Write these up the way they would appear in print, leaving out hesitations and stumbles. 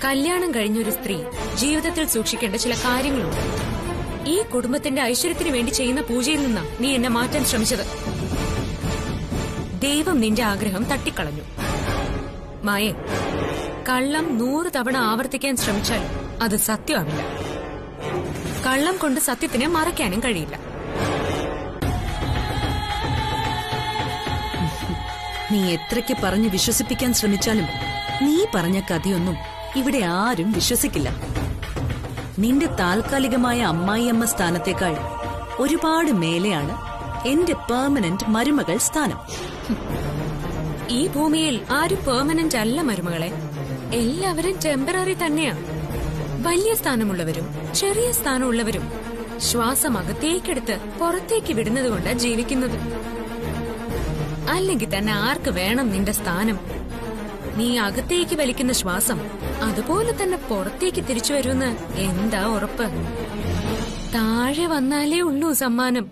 കല്യാണം കഴിഞ്ഞൊരു സ്ത്രീ ജീവിതത്തിൽ സൂക്ഷിക്കേണ്ട ചില കാര്യങ്ങളുണ്ട്. ഈ കുടുംബത്തിന്റെ ഐശ്വര്യത്തിന് വേണ്ടി ചെയ്യുന്ന പൂജയിൽ നിന്നാ നീ എന്നെ മാറ്റാൻ ശ്രമിച്ചത്. ദൈവം നിന്റെ ആഗ്രഹം തട്ടിക്കളഞ്ഞു. മായേ, കള്ളം 100 തവണ ആവർത്തിക്കാൻ ശ്രമിച്ചാൽ അത് സത്യമാവില്ല. കള്ളം കൊണ്ട് സത്യത്തിനെ മറയ്ക്കാനും കഴിയില്ല. നീ എത്രയ്ക്ക് പറഞ്ഞ് വിശ്വസിപ്പിക്കാൻ ശ്രമിച്ചാലും നീ പറഞ്ഞ കഥയൊന്നും ഇവിടെ ആരും വിശ്വസിക്കില്ല. നിന്റെ താൽക്കാലികമായ അമ്മായിയമ്മ സ്ഥാനത്തേക്കാൾ ഒരുപാട് മേലെയാണ് എന്റെ പെർമനന്റ് മരുമകൾ സ്ഥാനം. ഈ ഭൂമിയിൽ ആരും പെർമനന്റ് അല്ല മരുമകളെ. എല്ലാവരും ടെമ്പററി തന്നെയാണ്. വലിയ സ്ഥാനമുള്ളവരും ചെറിയ സ്ഥാനമുള്ളവരും ശ്വാസം അകത്തേക്കെടുത്ത് പുറത്തേക്ക് വിടുന്നതുകൊണ്ട് ജീവിക്കുന്നത്. അല്ലെങ്കിൽ തന്നെ ആർക്ക് വേണം നിന്റെ സ്ഥാനം? നീ അകത്തേക്ക് വലിക്കുന്ന ശ്വാസം അതുപോലെ തന്നെ പുറത്തേക്ക് തിരിച്ചു വരുമെന്ന് എന്താ ഉറപ്പ്? താഴെ വന്നാലേ ഉള്ളൂ സമ്മാനം.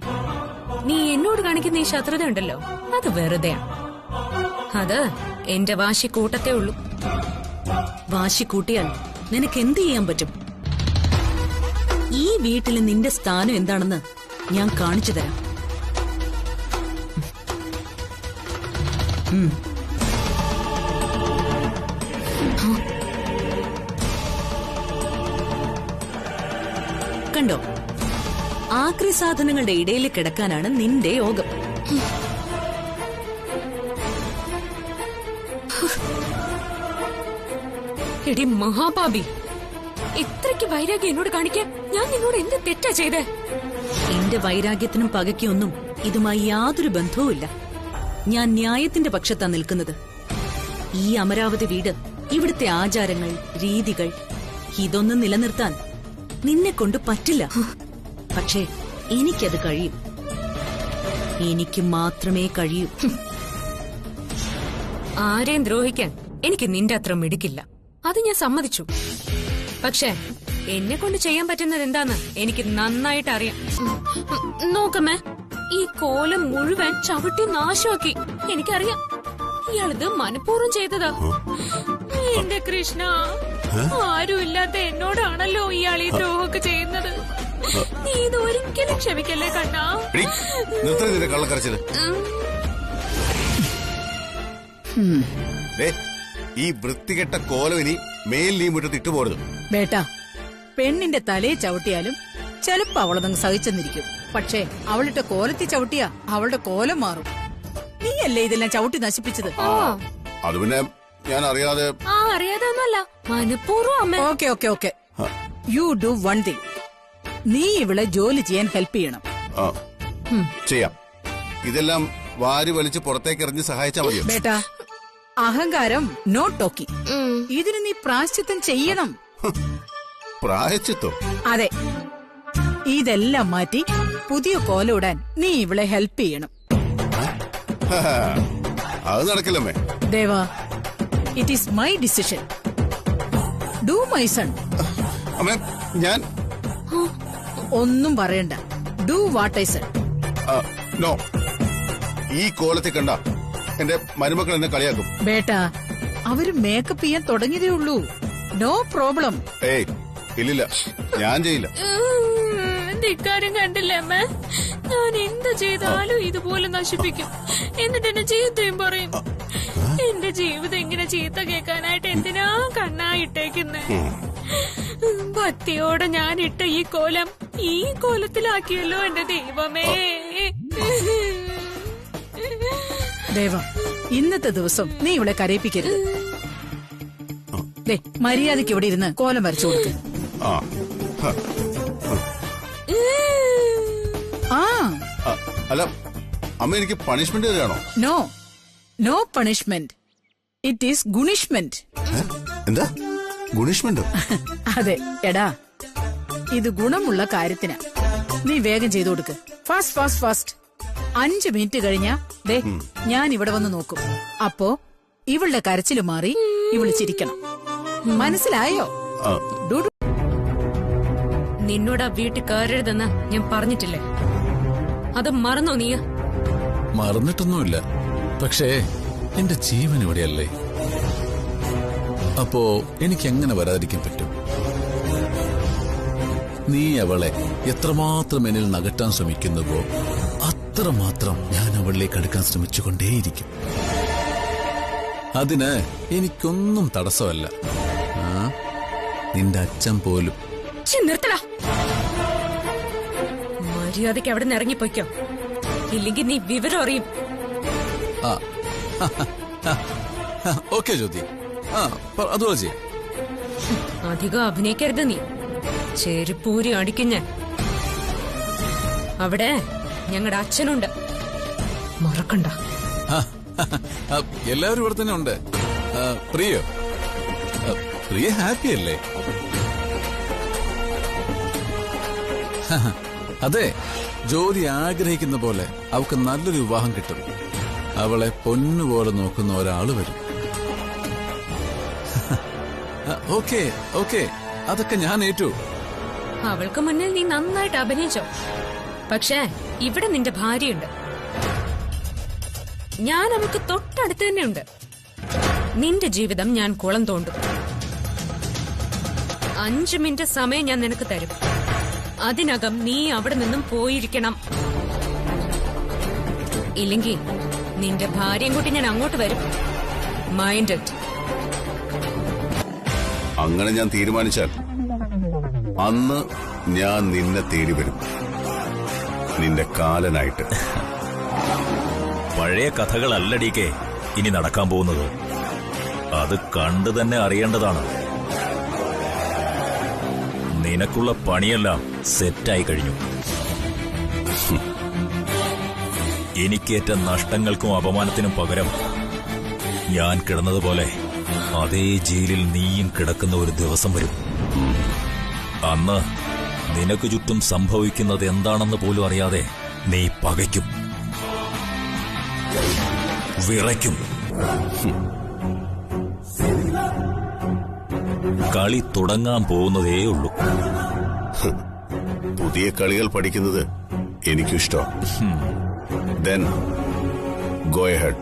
നീ എന്നോട് കാണിക്കുന്ന ഈ ശത്രുത ഉണ്ടല്ലോ, അത് വെറുതെയാണ്. അത് എന്റെ വാശിക്കൂട്ടത്തേ ഉള്ളൂ. വാശി കൂട്ടിയാൽ നിനക്ക് എന്ത് ചെയ്യാൻ പറ്റും? ഈ വീട്ടിൽ നിന്റെ സ്ഥാനം എന്താണെന്ന് ഞാൻ കാണിച്ചു തരാം. കണ്ടോ, ആക്രി സാധനങ്ങളുടെ ഇടയിൽ കിടക്കാനാണ് നിന്റെ യോഗം. എടി മഹാപാപി, ഇത്രയ്ക്ക് വൈരാഗ്യം എന്നോട് കാണിക്കാൻ ഞാൻ നിന്നോട് എന്ത് തെറ്റാ ചെയ്തേ? എന്റെ വൈരാഗ്യത്തിനും പകയ്ക്കൊന്നും ഇതുമായി യാതൊരു ബന്ധവുമില്ല. ഞാൻ ന്യായത്തിന്റെ പക്ഷത്താ നിൽക്കുന്നത്. ഈ അമരാവതി വീട്, ഇവിടുത്തെ ആചാരങ്ങൾ, രീതികൾ, ഇതൊന്നും നിലനിർത്താൻ നിന്നെ കൊണ്ട് പറ്റില്ല. പക്ഷേ എനിക്കത് കഴിയും. എനിക്ക് മാത്രമേ കഴിയൂ. ആരെയും ദ്രോഹിക്കാൻ എനിക്ക് നിന്റെ അത്ര മിടുക്കില്ല, അത് ഞാൻ സമ്മതിച്ചു. പക്ഷേ എന്നെ കൊണ്ട് ചെയ്യാൻ പറ്റുന്നത് എന്താന്ന് എനിക്ക് നന്നായിട്ട് അറിയാം. നോക്കമ്മേ, ഈ കോലം മുഴുവൻ ചവിട്ടി നാശമാക്കി. എനിക്കറിയാം ഇയാളിത് മനഃപൂർവ്വം ചെയ്തതാ. എന്റെ കൃഷ്ണ, ആരുമില്ലാത്ത എന്നോടാണല്ലോ ഇയാൾ ഈ ദ്രോഹമൊക്കെ ചെയ്യുന്നത്. നീ ഇത് ഒരിക്കലും ക്ഷമിക്കല്ലേ കണ്ണാ. കള്ളക്കരച്ചില് ഈ വൃത്തികെട്ട കോലം ഇനി മേൽ നീ മുറ്റത്ത് ഇട്ടുപോരുത്. ബേട്ടാ, പെണ്ണിന്റെ തലയെ ചവിട്ടിയാലും ചിലപ്പോ അവളതങ്ങ് സഹിച്ചെന്നിരിക്കും. പക്ഷേ അവളിട്ട് കോലത്തിൽ ചവിട്ടിയാ അവളുടെ കോലം മാറും. നീയല്ലേ ഇതെല്ലാം ചവിട്ടി നശിപ്പിച്ചത്? അത് പിന്നെ ഞാൻ അറിയാതെ. അറിയാതെ ഒന്നല്ല, മനഃപൂർവ്വം അമ്മ. Okay okay okay, you do one thing. നീ ഇവളെ ജോലി ചെയ്യാൻ ഹെൽപ്പ് ചെയ്യണം. ചെയ്യാം. ഇതെല്ലാം വാരി വലിച്ച് പുറത്തേക്ക് എറിഞ്ഞ് സഹായിച്ചാ മതിയോ? ബേട്ടാ, അഹങ്കാരം നോ ടോക്കിംഗ്. ഇതിന് നീ പ്രായശ്ചിത്തം ചെയ്യണം. പ്രായശ്ചിത്തോ? അതെ, ഇതെല്ലാം മാറ്റി പുതിയ കോലമിടാൻ നീ ഇവളെ ഹെൽപ്പ് ചെയ്യണം. അത് നടക്കില്ലമ്മേ. Deva, it is my decision. Do my son. അമ്മേ, ഞാൻ ഒന്നും പറയണ്ട. Do what I said. No. ഈ കോലത്തിൽ കണ്ട എന്റെ മരുമക്കൾ എന്നെ കളിയാക്കും. ബേട്ടാ, അവര് മേക്കപ്പ് ചെയ്യാൻ തുടങ്ങിയതേ ഉള്ളൂ. No problem. ഏയ് ഇല്ലില്ല, ഞാൻ ചെയ്യില്ല. ഇക്കാര്യം കണ്ടില്ലേ അമ്മ? ഞാൻ എന്ത് ചെയ്താലും ഇതുപോലെ നശിപ്പിക്കും. എന്നിട്ട് എന്നെ ചീത്തയും പറയും. എന്റെ ജീവിതം ഇങ്ങനെ ചീത്ത കേൾക്കാനായിട്ട് എന്തിനാ കണ്ണാ ഇട്ടേക്കുന്നെ? ഭക്തിയോടെ ഞാൻ ഇട്ട ഈ കോലം ഈ കോലത്തിലാക്കിയല്ലോ എന്റെ ദൈവമേ. ദേവ, ഇന്നത്തെ ദിവസം നീ ഇവിടെ കരയിപ്പിക്കരുത്. മര്യാദയ്ക്ക് ഇവിടെ ഇരുന്ന് കോലം വരച്ചു കൊടുക്ക്. അല്ല അമ്മ, എനിക്ക് പണിഷ്മെന്റ് തരാണോ? No, no punishment. It is gunishment. എന്താ ഗുണിഷ്മെന്റ്? അതെ എടാ, ഇത് ഗുണമുള്ള കാര്യത്തിനാ. നീ വേഗം ചെയ്തു കൊടുക്ക്. Fast fast fast. 5 മിനിറ്റ് കഴിഞ്ഞാ ദേ ഞാൻ ഇവിടെ വന്ന് നോക്കും. അപ്പോ ഇവളുടെ കരച്ചില് മാറി ഇവള് ചിരിക്കണം. മനസ്സിലായോ? നിന്നോട് ആ വീട്ടിൽ കയറരുതെന്ന് ഞാൻ പറഞ്ഞിട്ടില്ലേ? അത് മറന്നോ നീ? മറന്നിട്ടൊന്നുമില്ല, പക്ഷേ എന്റെ ജീവൻ ഇവിടെയല്ലേ. അപ്പോ എനിക്ക് എങ്ങനെ വരാതിരിക്കാൻ പറ്റും? നീ അവളെ എത്രമാത്രം എന്നിൽ നകറ്റാൻ ശ്രമിക്കുന്നുവോ അത്രമാത്രം ഞാൻ അവളിലേക്ക് അടുക്കാൻ ശ്രമിച്ചുകൊണ്ടേയിരിക്കും. അതിന് എനിക്കൊന്നും തടസ്സമല്ല. നിന്റെ അച്ഛൻ പോലും. നിർത്തടാ, മര്യാദയ്ക്ക് അവിടെ നിന്ന് ഇറങ്ങിപ്പോയ്ക്കോ, ഇല്ലെങ്കിൽ നീ വിവരം അറിയും. ഓക്കെ ജ്യോതി, അതുപോലെ ചെയ്യാം. അധികം അഭിനയിക്കരുത് നീ, ചെരുപ്പൂരി അടിക്കും ഞാൻ. അവിടെ ഞങ്ങളുടെ അച്ഛനുണ്ട്, മറക്കണ്ട. എല്ലാവരും ഇവിടെ തന്നെ ഉണ്ട്. പ്രിയോ, പ്രിയ ഹാപ്പി അല്ലേ? അതെ, ജോലി ആഗ്രഹിക്കുന്ന പോലെ അവൾക്ക് നല്ലൊരു വിവാഹം കിട്ടും. അവളെ പൊന്നുപോലെ നോക്കുന്ന ഒരാള് വരും. ഓക്കെ ഓക്കെ, അതൊക്കെ ഞാൻ ഏറ്റു. അവൾക്ക് മുന്നിൽ നീ നന്നായിട്ട് അഭിനയിച്ചോ, പക്ഷേ ഇവിടെ നിന്റെ ഭാര്യയുണ്ട്. ഞാൻ അവൾക്ക് തൊട്ടടുത്ത് തന്നെയുണ്ട്. നിന്റെ ജീവിതം ഞാൻ കുളം തോണ്ടും. 5 മിനിറ്റ് സമയം ഞാൻ നിനക്ക് തരും. അതിനകം നീ അവിടെ നിന്നും പോയിരിക്കണം. ഇല്ലെങ്കിൽ നിന്റെ ഭാര്യയും കൂട്ടി ഞാൻ അങ്ങോട്ട് വരും. Mind it. അങ്ങനെ ഞാൻ തീരുമാനിച്ചാൽ അന്ന് ഞാൻ നിന്നെ തേടി വരും, നിന്റെ കാലനായിട്ട്. പഴയ കഥകളല്ല DK ഇനി നടക്കാൻ പോകുന്നത്. അത് കണ്ടു തന്നെ അറിയേണ്ടതാണ്. നിനക്കുള്ള പണിയെല്ലാം സെറ്റായി കഴിഞ്ഞു. എനിക്കേറ്റ നഷ്ടങ്ങൾക്കും അപമാനത്തിനും പകരം ഞാൻ കിടന്നതുപോലെ അതേ ജയിലിൽ നീയും കിടക്കുന്ന ഒരു ദിവസം വരും. അന്ന് നിനക്ക് ചുറ്റും സംഭവിക്കുന്നത് എന്താണെന്ന് പോലും അറിയാതെ നീ പകയ്ക്കും, വിറയ്ക്കും. കളി തുടങ്ങാൻ പോകുന്നതേ ഉള്ളൂ. പുതിയ കളികൾ പഠിക്കുന്നത് എനിക്കിഷ്ടം. Then go ahead.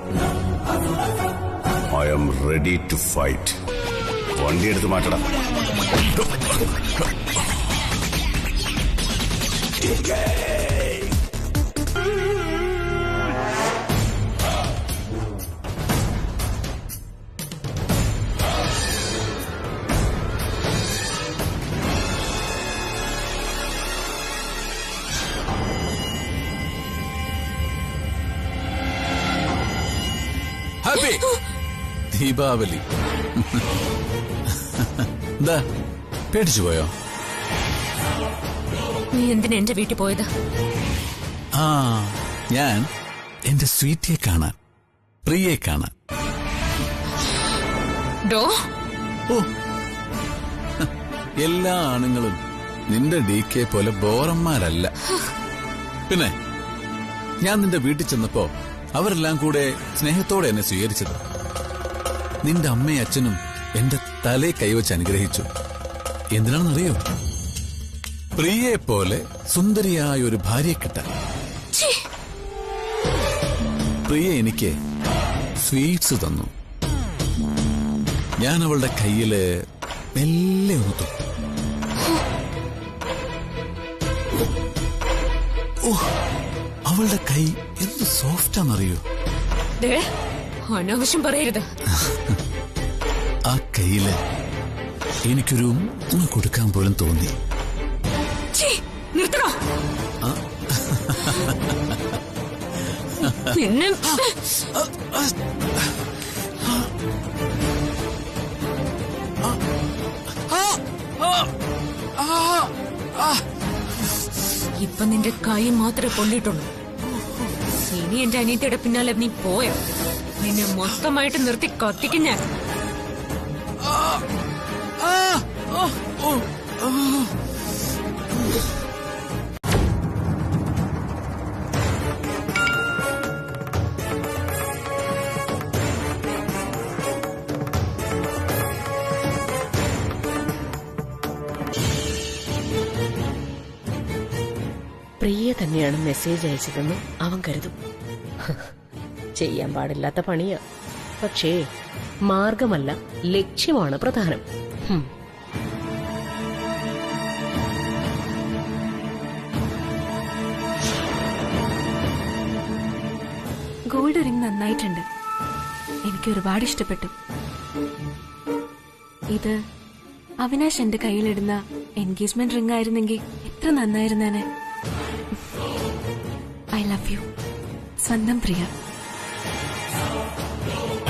I am ready to fight. വണ്ടി എടുത്ത് മാറ്റണം. ഹാപ്പി ദീപാവലി. എന്താ പേടിച്ചു പോയോ? നീ എന്തിനാ എന്റെ വീട്ടിൽ പോയത്? ഞാൻ എന്റെ സ്വീറ്റിയെ കാണാൻ, പ്രിയെ കാണാൻ. ഓ, എല്ലാ ആണുങ്ങളും നിന്റെ DK പോലെ ബോറന്മാരല്ല. പിന്നെ ഞാൻ നിന്റെ വീട്ടിൽ ചെന്നപ്പോ അവരെല്ലാം കൂടെ സ്നേഹത്തോടെ എന്നെ സ്വീകരിച്ചത്. നിന്റെ അമ്മയും അച്ഛനും എന്റെ തലയെ കൈവച്ച് അനുഗ്രഹിച്ചു. എന്തിനാണെന്നറിയോ? പ്രിയെ പോലെ സുന്ദരിയായ ഒരു ഭാര്യയെ കിട്ടാൻ. പ്രിയ എനിക്ക് സ്വീറ്റ്സ് തന്നു. ഞാൻ അവളുടെ കയ്യില് മെല്ലെ ഒന്ന് തൊട്ടു. അവളുടെ കൈ എന്ത് സോഫ്റ്റാന്നറിയോ? അനാവശ്യം പറയരുത്. ആ കയ്യില് എനിക്കൊരു കൊടുക്കാൻ പോലും തോന്നി. നിർത്തണോ? പിന്നെ ഇപ്പൊ നിന്റെ കൈ മാത്രമേ പൊള്ളിയിട്ടുള്ളൂ. ഇനി എന്റെ അനിയത്തിയുടെ പിന്നാലെ നീ പോയോ? നിന്നെ മൊത്തമായിട്ട് നിർത്തി കത്തിക്കും ഞാൻ. പ്രിയ തന്നെയാണ് മെസ്സേജ് അയച്ചതെന്ന് അവൻ കരുതും. ചെയ്യാൻ പാടില്ലാത്ത പണിയാ. പക്ഷേ മാർഗമല്ല, ലക്ഷ്യമാണ് പ്രധാനം. ഗോൾഡ് റിംഗ് നന്നായിട്ടുണ്ട്. എനിക്ക് ഒരുപാട് ഇഷ്ടപ്പെട്ടു. ഇത് അവിനാശ് എന്റെ കയ്യിലിടുന്ന എൻഗേജ്മെന്റ് റിംഗ് ആയിരുന്നെങ്കിൽ എത്ര നന്നായിരുന്നേനെ. ഐ ലവ് യു സ്വന്തം പ്രിയ.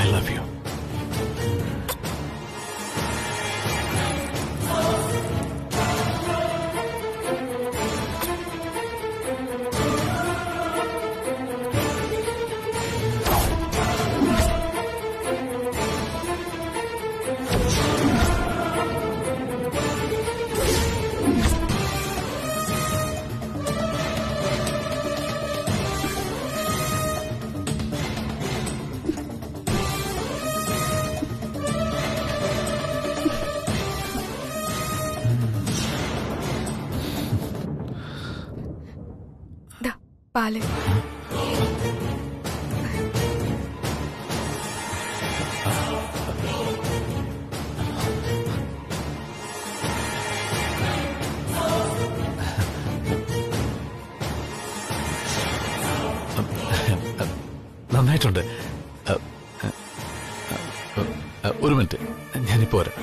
I love you. പാല്. നന്നായിട്ടുണ്ട്. ഒരു മിനിറ്റ്, ഞാനിപ്പോ വരാം.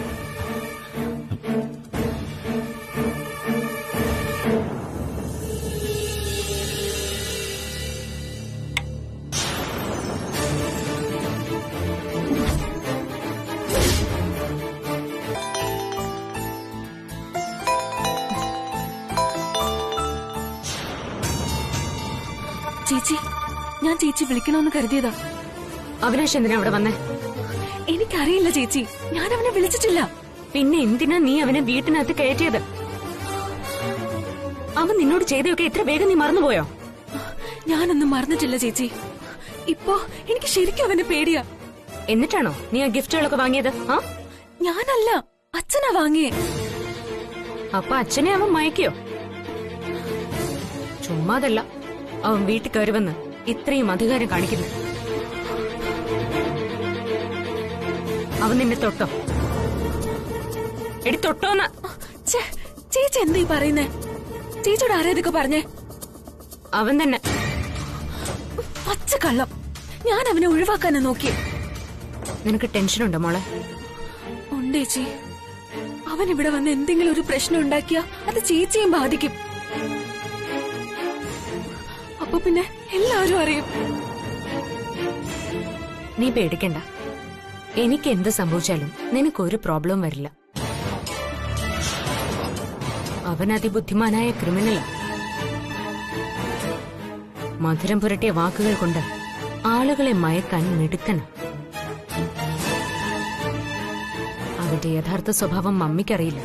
ചേച്ചി, ഞാൻ ചേച്ചി വിളിക്കണമെന്ന് കരുതിയതാ. അവിനാശ് എന്തിനാ അവിടെ വന്നേ? എനിക്കറിയില്ല ചേച്ചി, ഞാൻ അവനെ വിളിച്ചിട്ടില്ല. പിന്നെ എന്തിനാ നീ അവനെ വീട്ടിനകത്ത് കയറ്റിയത്? അവൻ നിന്നോട് ചെയ്തൊക്കെ എത്ര വേഗം നീ മറന്നുപോയോ? ഞാനൊന്നും മറന്നിട്ടില്ല ചേച്ചി. ഇപ്പോ എനിക്ക് ശരിക്കും അവനെ പേടിയാ. എന്നിട്ടാണോ നീ ആ ഗിഫ്റ്റുകളൊക്കെ വാങ്ങിയത്? ആ, ഞാനല്ല, അച്ഛനാ വാങ്ങിയേ. അപ്പൊ അച്ഛനെ അവൻ മയക്കിയോ? ചുമ്മാതല്ല അവൻ വീട്ടിൽ കയറി വന്ന് ഇത്രയും അധികാരം കാണിക്കുന്നു. അവൻ നിന്നെ തൊട്ടോ? എടി തൊട്ടോന്ന്. ചേച്ചി എന്താ പറയുന്നേ? ചേച്ചിയോട് ആരാ ഇതൊക്കെ പറഞ്ഞേ? അവൻ തന്നെ. പച്ച കള്ളം. ഞാൻ അവനെ ഒഴിവാക്കാനാ നോക്കി. നിനക്ക് ടെൻഷനുണ്ടോ മോളെ? ഉണ്ട് ചേച്ചി. അവൻ ഇവിടെ വന്ന് എന്തെങ്കിലും ഒരു പ്രശ്നം ഉണ്ടാക്കിയാ അത് ചേച്ചിയും ബാധിക്കും. അപ്പൊ പിന്നെ എല്ലാവരും അറിയും. നീ പേടിക്കണ്ട. എനിക്ക് എന്ത് സംഭവിച്ചാലും നിനക്കൊരു പ്രോബ്ലം വരില്ല. അവൻ അതിബുദ്ധിമാനായ ക്രിമിനലാ. മധുരം പുരട്ടിയ വാക്കുകൾ കൊണ്ട് ആളുകളെ മയക്കാൻ മിടുക്കനാ. അവന്റെ യഥാർത്ഥ സ്വഭാവം മമ്മിക്കറിയില്ല.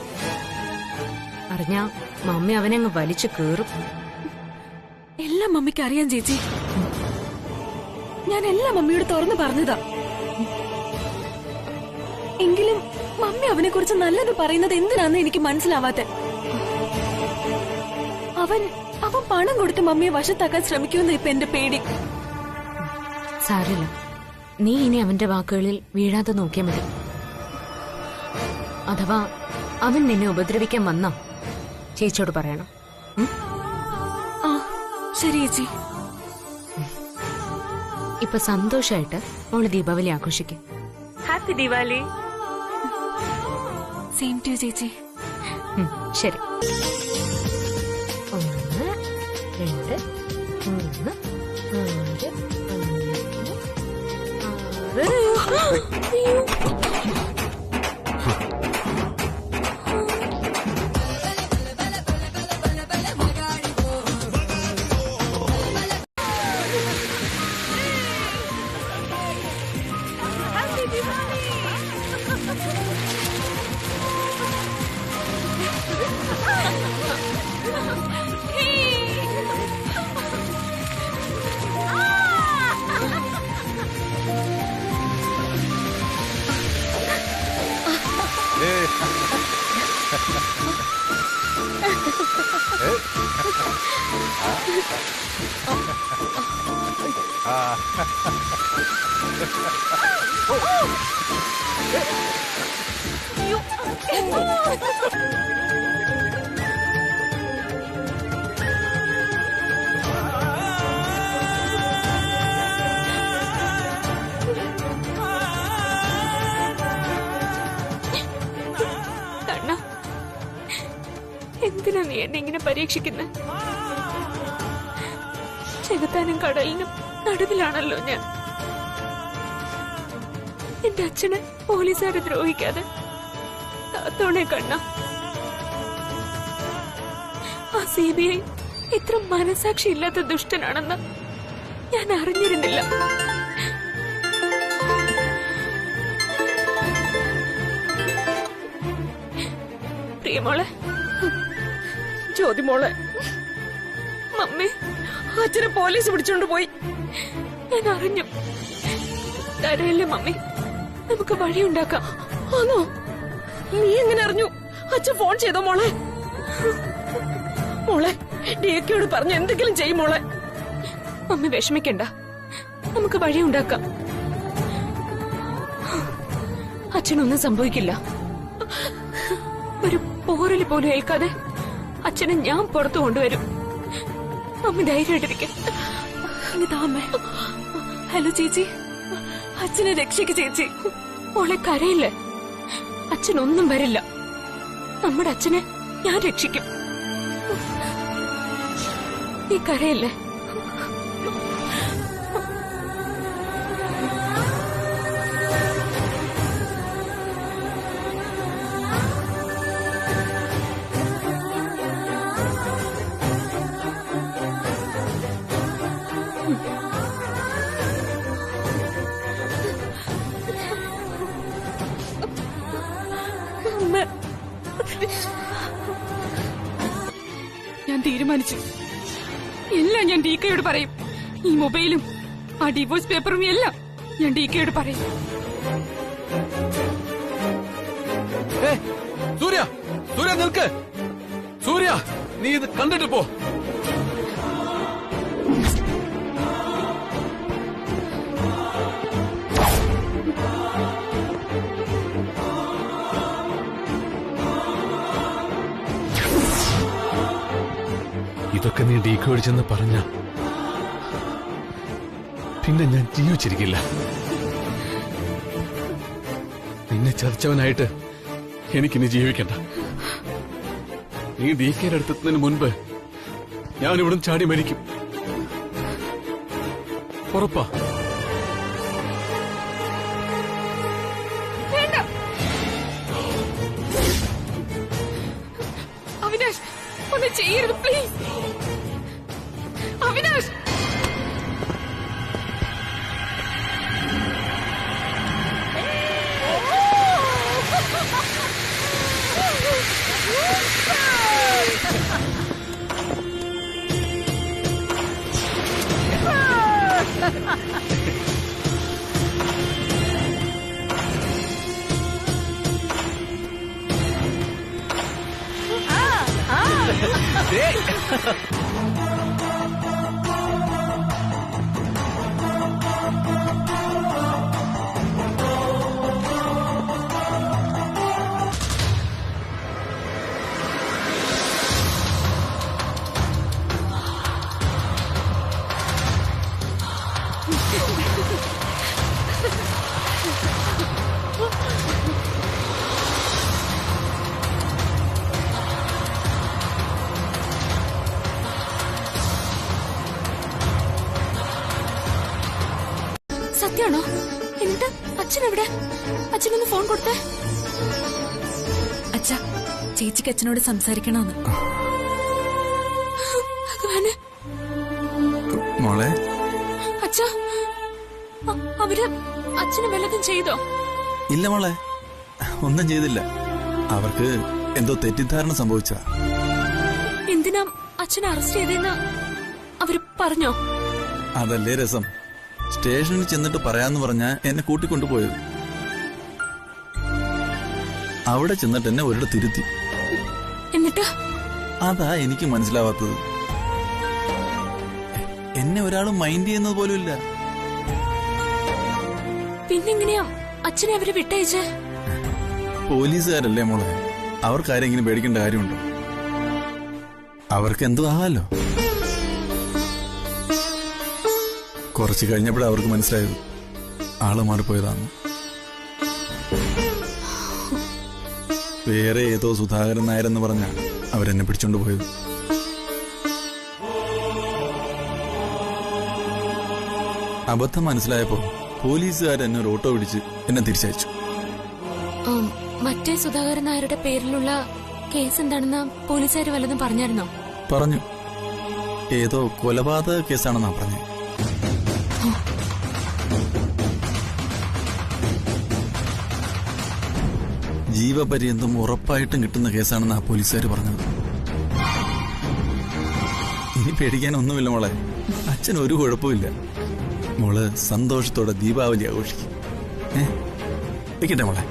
അറിഞ്ഞാ മമ്മി അവനെ അങ്ങ് വലിച്ചു കേറും. എല്ലാം മമ്മിക്ക് അറിയാം ചേച്ചി. ഞാൻ എല്ലാം മമ്മിയോട് തുറന്നു പറഞ്ഞതാ. എങ്കിലും മമ്മി അവനെ കുറിച്ച് നല്ലത് പറയുന്നത് എന്തിനാന്ന് എനിക്ക് മനസ്സിലാവാത്തെ. അവൻ പണം കൊടുത്ത് മമ്മിയെ വശത്താക്കാൻ ശ്രമിക്കുമെന്ന് ഇപ്പൊ എന്റെ പേടി. സാരില്ല, നീ ഇനി അവന്റെ വാക്കുകളിൽ വീഴാതെ നോക്കിയാൽ മതി. അഥവാ അവൻ നിന്നെ ഉപദ്രവിക്കാൻ വന്നോ ചേച്ചിയോട് പറയണം. ആ ശരി ചേച്ചി. ഇപ്പൊ സന്തോഷായിട്ട് മോള് ദീപാവലി ആഘോഷിക്കും. ഹാപ്പി ദീപാവലി. സെയിം ടു ചേച്ചി. ശരി. 1 2 3 4 5 6. എന്തിനാ നീ എന്നെ ഇങ്ങനെ പരീക്ഷിക്കുന്നത്? ചെകുത്താനും കടലിനും നടുവിലാണല്ലോ ഞാൻ. എന്റെ അച്ഛനെ പോലീസുകാരെ ദ്രോഹിക്കാതെ കാത്തോണേ കണ്ണ. ആ CBI ഇത്ര മനസാക്ഷി ഇല്ലാത്ത ദുഷ്ടനാണെന്ന് ഞാൻ അറിഞ്ഞിരുന്നില്ല. പ്രിയമോളെ, ജ്യോതിമോളെ, മമ്മി അച്ഛനെ പോലീസ് പിടിച്ചോണ്ട് പോയി. ഞാൻ അറിഞ്ഞു. കരയല്ലേ മമ്മി, നമുക്ക് വഴിയുണ്ടാക്കാം. ആണോ? നീ എങ്ങനെ അറിഞ്ഞു? അച്ഛൻ ഫോൺ ചെയ്തോ മോളെ? മോളെ, ഡിയോട് പറഞ്ഞു എന്തെങ്കിലും ചെയ്യും മോളെ. മമ്മി വിഷമിക്കണ്ട, നമുക്ക് വഴിയുണ്ടാക്കാം. അച്ഛനൊന്നും സംഭവിക്കില്ല. ഒരു പോറല് പോലും ഏൽക്കാതെ അച്ഛനെ ഞാൻ പുറത്തു കൊണ്ടുവരും. മമ്മി ധൈര്യമായിട്ടിരിക്കും. ഹലോ ചേച്ചി, അച്ഛനെ രക്ഷയ്ക്ക് ചേച്ചി. മോളെ കരയില്ലേ, അച്ഛനൊന്നും വരില്ല. നമ്മുടെ അച്ഛനെ ഞാൻ രക്ഷിക്കും. നീ കരയില്ലേ? ഞാൻ തീരുമാനിച്ചു. എല്ലാം ഞാൻ DKയോട് പറയും. ഈ മൊബൈലും ആ ഡിവോഴ്സ് പേപ്പറും എല്ലാം ഞാൻ DKയോട് പറയും. സൂര്യ, സൂര്യ നിൽക്ക്. സൂര്യ, നീ ഇത് കണ്ടിട്ട് പോ. ഇതൊക്കെ നീ DKയോട് ചെന്ന് പറഞ്ഞ പിന്നെ ഞാൻ ജീവിച്ചിരിക്കില്ല. നിന്നെ ചതിച്ചവനായിട്ട് എനിക്കിനി ജീവിക്കണ്ട. നീ DKയുടെ അടുത്തെത്തുന്നതിന് മുൻപ് ഞാൻ ഇവിടും ചാടി മരിക്കും. ഉറപ്പാ? അവിനാഷ്, ഒന്ന് ചെയ്യരുത് പ്ലീസ്. അവിനാഷ്, സത്യാണോ? എന്നിട്ട് അച്ഛനെവിടെ? അച്ഛനൊന്ന് ഫോൺ കൊടുത്തേ. അച്ഛാ, ചേച്ചിക്ക് അച്ഛനോട് സംസാരിക്കണമെന്ന്. ഭഗവാന്, മോളെ. അച്ഛാ, അവര് അച്ഛന് വല്ലതും ചെയ്തോ? ഇല്ല മോളെ, ഒന്നും ചെയ്തില്ല. അവർക്ക് എന്തോ തെറ്റിദ്ധാരണ സംഭവിച്ച. എന്തിനാ അച്ഛനെ അറസ്റ്റ് ചെയ്തെന്ന് അവര് പറഞ്ഞോ? അതല്ലേ രസം. സ്റ്റേഷനിൽ ചെന്നിട്ട് പറയാന്ന് പറഞ്ഞ എന്നെ കൂട്ടിക്കൊണ്ടുപോയത്. അവിടെ ചെന്നിട്ട് എന്നെ ഒരിടത്ത് തിരുത്തി. എന്നിട്ട്? അതാ എനിക്ക് മനസ്സിലാവാത്തത്. എന്നെ ഒരാളും മൈൻഡ് ചെയ്യുന്നത് പോലും ഇല്ല. പിന്നെങ്ങനെയാ അച്ഛനെ അവര് വിട്ടയച്ചേ? പോലീസുകാരല്ലേ മോളെ, അവർക്കാരെങ്കിലും പേടിക്കേണ്ട കാര്യമുണ്ടോ? അവർക്ക് എന്തു ആവാലോ. കുറച്ച് കഴിഞ്ഞപ്പോഴേ അവർക്ക് മനസ്സിലായത് ആള് മാറിപ്പോയതാന്ന്. വേറെ ഏതോ സുധാകരൻ നായരെന്ന് പറഞ്ഞ അവരെന്നെ പിടിച്ചോണ്ട് പോയത്. അബദ്ധം മനസ്സിലായപ്പോ പോലീസുകാരെന്നെ ഒരു ഓട്ടോ പിടിച്ച് എന്നെ തിരിച്ചയച്ചു. മറ്റേ സുധാകരൻ നായരുടെ പേരിലുള്ള കേസ് എന്താണെന്ന് പോലീസുകാർ വല്ലതും പറഞ്ഞായിരുന്നോ? പറഞ്ഞു. ഏതോ കൊലപാതക കേസാണെന്നാ പറഞ്ഞു. ജീവപര്യന്തം ഉറപ്പായിട്ടും കിട്ടുന്ന കേസാണെന്ന് ആ പോലീസുകാർ പറഞ്ഞത്. ഇനി പേടിക്കാനൊന്നുമില്ല മോളെ, അച്ഛൻ ഒരു കുഴപ്പമില്ല. മോള് സന്തോഷത്തോടെ ദീപാവലി ആഘോഷിക്കും. വെക്കട്ടെ മോളെ.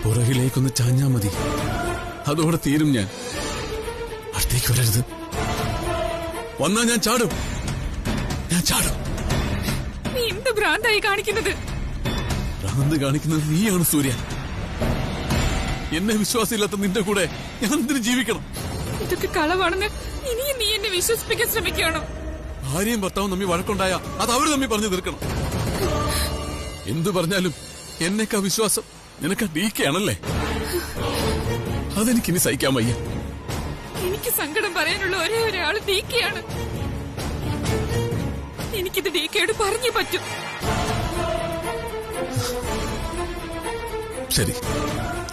പുറകിലേക്കൊന്ന് ചാഞ്ഞാ മതി, അതോടെ തീരും. ഞാൻ അടുത്തേക്ക് വരരുത്. വന്നാ ഞാൻ ചാടും. നീ എന്ത് ഭ്രാന്തായി കാണിക്കുന്നത്? ഭ്രാന്ത് കാണിക്കുന്നത് നീയാണ് സൂര്യ. എന്നെ വിശ്വാസമില്ലാത്ത നിന്റെ കൂടെ ഞാൻ എന്തിനു ജീവിക്കണം? ഇതൊക്കെ കളവാണെന്ന് ഇനിയും നീ എന്നെ വിശ്വസിപ്പിക്കാൻ ശ്രമിക്കുകയാണോ? ഭാര്യയും ഭർത്താവും തമ്മിൽ വഴക്കുണ്ടായ അത് അവർ തമ്മിൽ പറഞ്ഞു തീർക്കണം. എന്തു പറഞ്ഞാലും എന്നേക്കാ വിശ്വാസം നിനക്ക് DK ആണല്ലേ? അതെനിക്കിനി സഹിക്കാൻ വയ്യ. എനിക്ക് സങ്കടം പറയാനുള്ള ഒരേ ഒരാള് DK ആണ്. എനിക്കിത് DKയോട് പറഞ്ഞേ പറ്റൂ. ശരി,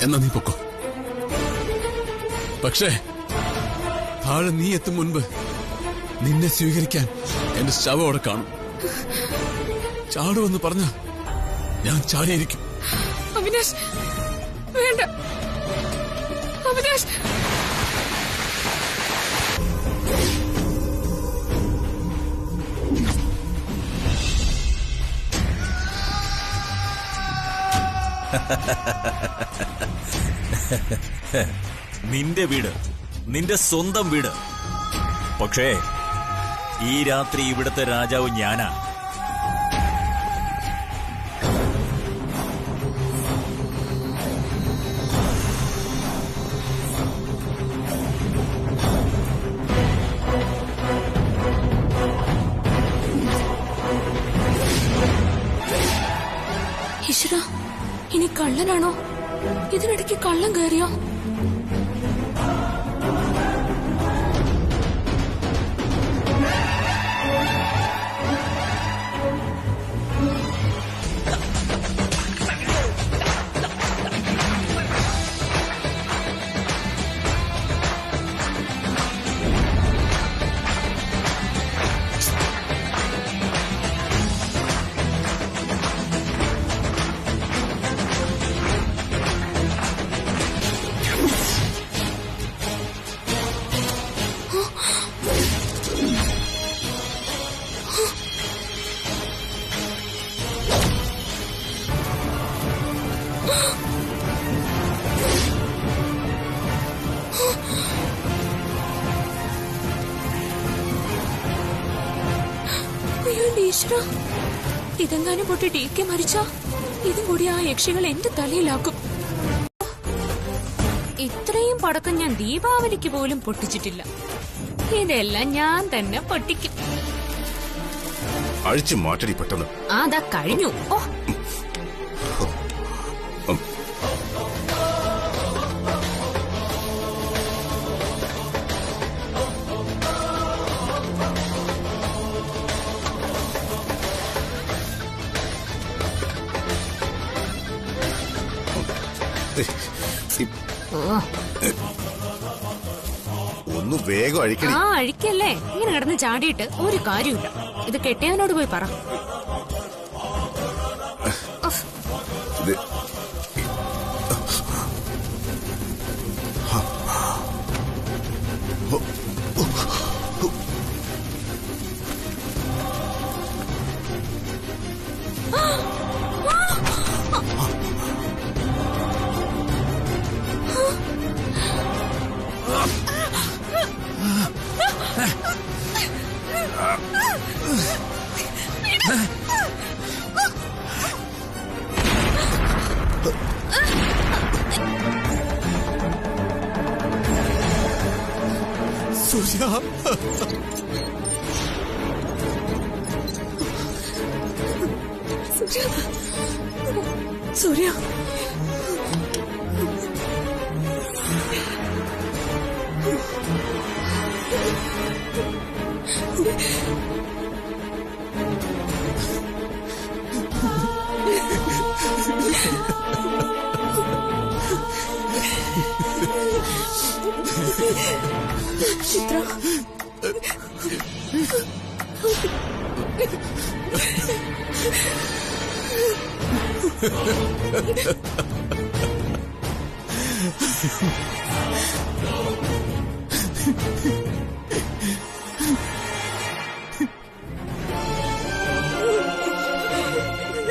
എന്നാ നീ പൊക്കോ. പക്ഷേ താഴെ നീ എത്തും മുൻപ് നിന്നെ സ്വീകരിക്കാൻ എന്റെ ശവം അവിടെ കാണും. ചാടുവെന്ന് പറഞ്ഞ ഞാൻ ചാടിയിരിക്കും. അവിനാശ്, വേണ്ട അവിനാശ്. നിന്റെ വീട്, നിന്റെ സ്വന്തം വീട്. പക്ഷേ ഈ രാത്രി ഇവിടുത്തെ രാജാവ് ഞാനാ. ഈശ്വരാ, ഇനി കള്ളനാണോ? ഇതിനിടയ്ക്ക് കള്ളം കയറിയോ? ഈശ്വരാ, ഇതെങ്ങാനും പൊട്ടി DK മരിച്ച ഇതും കൂടി ആ യക്ഷികൾ എന്റെ തലയിലാക്കും. ഇത്രയും പടക്കം ഞാൻ ദീപാവലിക്ക് പോലും പൊട്ടിച്ചിട്ടില്ല. ഇതെല്ലാം ഞാൻ തന്നെ പൊട്ടിക്കും. അഴിച്ചു മാറ്റടി പെട്ടെന്ന്. അതാ കഴിഞ്ഞു. ഓ, ഒന്ന് വേഗം അഴിക്കടി. അഴിക്കല്ലേ, ഇങ്ങനെ കിടന്ന് ചാടിയിട്ട് ഒരു കാര്യമില്ല. ഇത് കെട്ടിയവനോട് പോയി പറ. സൂര്യ, സൂര്യ, ചിത്ര,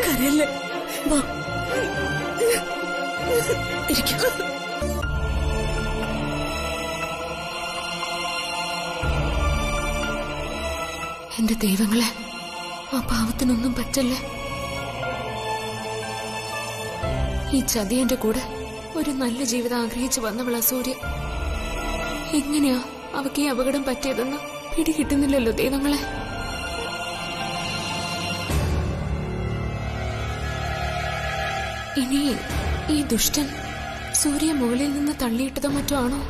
കരയല്ലേ, വാ ഇരിക്കൂ. എന്റെ ദൈവങ്ങളെ, ആ പാവത്തിനൊന്നും പറ്റല്ലേ. ഈ ചതിയന്റെ കൂടെ ഒരു നല്ല ജീവിതം ആഗ്രഹിച്ചു വന്നവളാ സൂര്യ. എങ്ങനെയാ അവക്ക് ഈ അപകടം പറ്റിയതെന്ന് പിടികിട്ടുന്നില്ലല്ലോ ദൈവങ്ങളെ. ഇനി ഈ ദുഷ്ടൻ സൂര്യ മുകളിൽ നിന്ന് തള്ളിയിട്ടതോ മറ്റോ ആണോ?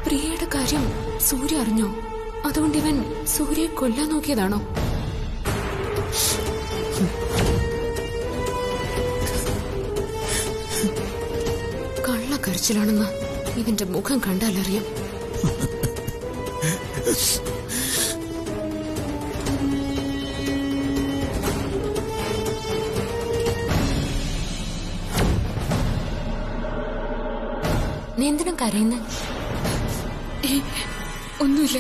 പ്രിയയുടെ കാര്യം സൂര്യ അറിഞ്ഞോ? അതുകൊണ്ട് ഇവൻ സൂര്യയെ കൊല്ലാൻ നോക്കിയതാണോ? കള്ളക്കരച്ചിലാണെന്ന് ഇവന്റെ മുഖം കണ്ടാലറിയാം. നീ എന്തിനും കരയുന്ന? ഒന്നുമില്ല.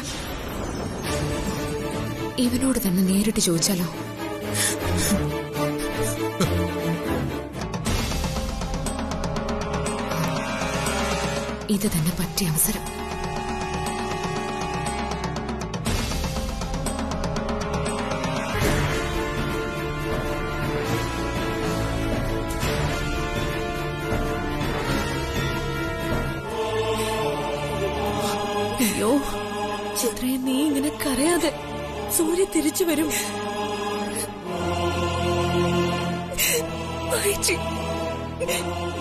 ഇവനോട് തന്നെ നേരിട്ട് ചോദിച്ചാലോ? ഇത് തന്നെ പറ്റിയ അവസരം. അയ്യോ ചിത്രയെ, നീ ഇങ്ങനെ കരയാതെ. സൂര്യ തിരിച്ചു വരും.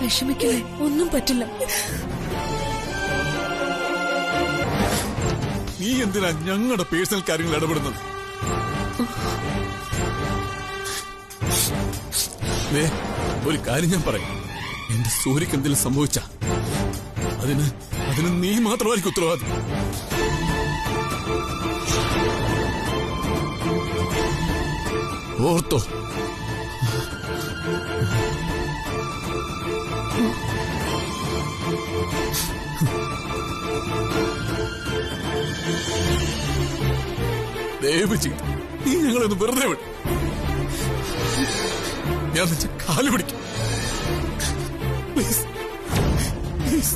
വിഷമിക്കല്ലേ, ഒന്നും പറ്റില്ല. നീ എന്തിനാ ഞങ്ങളുടെ പേഴ്സണൽ കാര്യങ്ങൾ ഇടപെടുന്നത്? ഒരു കാര്യം ഞാൻ പറയും, എന്റെ സൂര്യക്ക് എന്തെങ്കിലും സംഭവിച്ച അതിന് നീ മാത്രമായിരിക്കും ഉത്തരവാദി. ഓർത്തോ? ദയവ് ചെയ്ത് നീ ഞങ്ങളൊന്ന് വെറുതെ വിടും. ഞാൻ കാല് പിടിക്കും. Please, please.